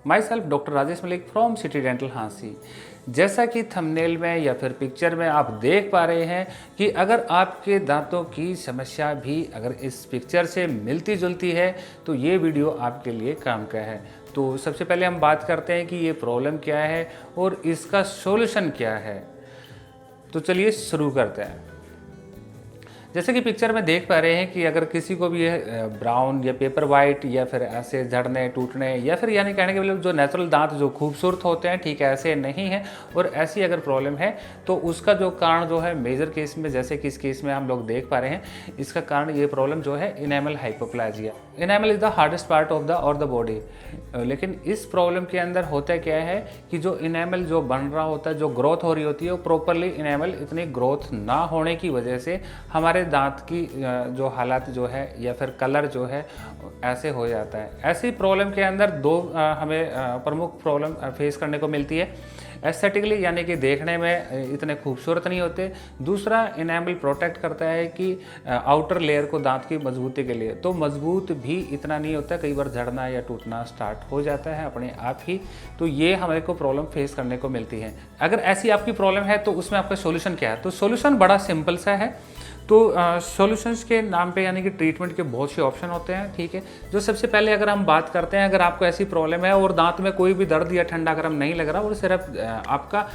My self doctor Rajesh Malik from city dental Hansi. जैसा कि thumbnail में या फिर पिक्चर में आप देख पा रहे हैं कि अगर आपके दांतों की समस्या भी अगर इस पिक्चर से मिलती जुलती है तो ये वीडियो आपके लिए काम का है। तो सबसे पहले हम बात करते हैं कि ये प्रॉब्लम क्या है और इसका सॉल्यूशन क्या है। तो चलिए शुरू करते हैं। जैसे कि पिक्चर में देख पा रहे हैं कि अगर किसी को भी ये ब्राउन या पेपर वाइट या फिर ऐसे झड़ने टूटने या फिर यानी कहने के मतलब जो नेचुरल दांत जो खूबसूरत होते हैं ठीक है ऐसे नहीं है और ऐसी अगर प्रॉब्लम है तो उसका जो कारण जो है मेजर केस में जैसे कि इस केस में हम लोग देख पा रहे हैं इसका कारण ये प्रॉब्लम जो है enamel hypoplasia. Enamel is the hardest part of the और द बॉडी। लेकिन इस प्रॉब्लम के अंदर होता क्या है कि जो इनेमल जो बन रहा होता है जो ग्रोथ हो रही होती है वो प्रॉपरली इनेमल इतनी ग्रोथ ना होने की वजह से हमारे दांत की जो हालत जो है या फिर कलर जो है ऐसे हो जाता है। ऐसी प्रॉब्लम के अंदर दो हमें प्रमुख प्रॉब्लम फेस करने को मिलती है। एस्थेटिकली यानी कि देखने में इतने खूबसूरत नहीं होते। दूसरा इनेमल प्रोटेक्ट करता है कि आउटर लेयर को दांत की मजबूती के लिए, तो मजबूत भी इतना नहीं होता, कई बार झड़ना या टूटना स्टार्ट हो जाता है अपने आप ही। तो ये हमें को प्रॉब्लम फेस करने को मिलती है। अगर ऐसी आपकी प्रॉब्लम है तो उसमें आपका सॉल्यूशन क्या है? तो सॉल्यूशन बड़ा सिंपल सा है। तो सॉल्यूशंस के नाम पे यानी कि ट्रीटमेंट के बहुत से ऑप्शन होते हैं, ठीक है। जो सबसे पहले अगर हम बात करते हैं, अगर आपको ऐसी प्रॉब्लम है और दांत में कोई भी दर्द या ठंडा गर्म नहीं लग रहा और सिर्फ आपका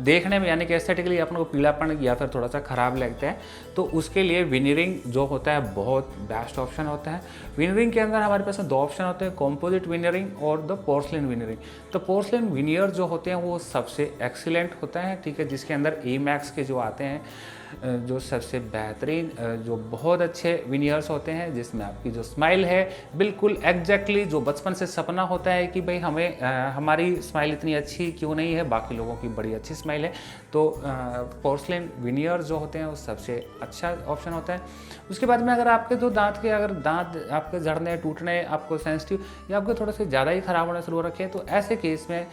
देखने में यानी कि एस्थेटिकली अपने को पीलापन या फिर थोड़ा सा ख़राब लगता है तो उसके लिए विनियरिंग जो होता है बहुत बेस्ट ऑप्शन होता है। विनियरिंग के अंदर हमारे पास दो ऑप्शन होते हैं, कॉम्पोजिट विनियरिंग और द पोर्सलिन विनियरिंग। तो पोर्सलिन विनियर जो होते हैं वो सबसे एक्सीलेंट होता है, ठीक है, जिसके अंदर ई-मैक्स के जो आते हैं जो सबसे बेहतरीन जो बहुत अच्छे विनियर्स होते हैं जिसमें आपकी जो स्माइल है बिल्कुल एग्जैक्टली जो बचपन से सपना होता है कि भाई हमें हमारी स्माइल इतनी अच्छी क्यों नहीं है, बाकी लोगों की बड़ी अच्छी स्माइल है। तो पोर्सलिन विनियर्स जो होते हैं वो सबसे अच्छा ऑप्शन होता है। उसके बाद में अगर आपके जो दांत के अगर दांत आपके झड़ने टूटने आपको सेंसिटिव या आपके थोड़े से ज़्यादा ही ख़राब होने शुरू हो रखे हैं तो ऐसे केस में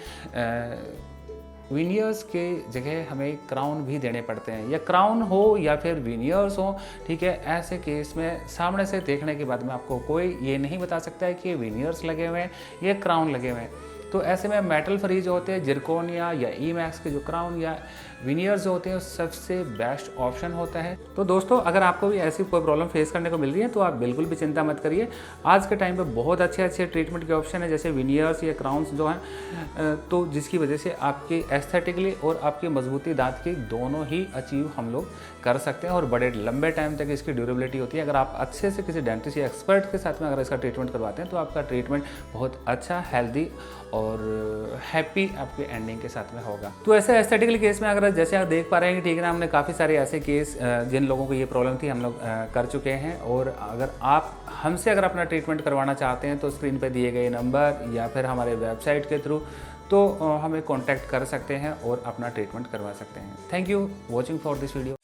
विनियर्स के जगह हमें क्राउन भी देने पड़ते हैं, या क्राउन हो या फिर विनियर्स हो, ठीक है। ऐसे केस में सामने से देखने के बाद में आपको कोई ये नहीं बता सकता है कि ये विनियर्स लगे हुए हैं ये क्राउन लगे हुए हैं। तो ऐसे में मेटल फ्री जो होते हैं जिरकोनिया या ई-मैक्स के जो क्राउन या विनियर्स जो होते हैं सबसे बेस्ट ऑप्शन होता है। तो दोस्तों अगर आपको भी ऐसी कोई प्रॉब्लम फेस करने को मिल रही है तो आप बिल्कुल भी चिंता मत करिए। आज के टाइम पे बहुत अच्छे अच्छे ट्रीटमेंट के ऑप्शन है जैसे विनियर्स या क्राउन्स जो हैं, तो जिसकी वजह से आपके एस्थेटिकली और आपकी मजबूती दांत की दोनों ही अचीव हम लोग कर सकते हैं और बड़े लंबे टाइम तक इसकी ड्यूरेबिलिटी होती है। अगर आप अच्छे से किसी डेंटिस्ट या एक्सपर्ट के साथ में अगर इसका ट्रीटमेंट करवाते हैं तो आपका ट्रीटमेंट बहुत अच्छा, हेल्दी और हैप्पी आपके एंडिंग के साथ में होगा। तो ऐसे एस्थेटिकली केस में अगर जैसे आप देख पा रहे हैं, ठीक है ना, हमने काफ़ी सारे ऐसे केस जिन लोगों को ये प्रॉब्लम थी हम लोग कर चुके हैं। और अगर आप हमसे अगर अपना ट्रीटमेंट करवाना चाहते हैं तो स्क्रीन पे दिए गए नंबर या फिर हमारे वेबसाइट के थ्रू तो हमें कॉन्टैक्ट कर सकते हैं और अपना ट्रीटमेंट करवा सकते हैं। Thank you watching for this video.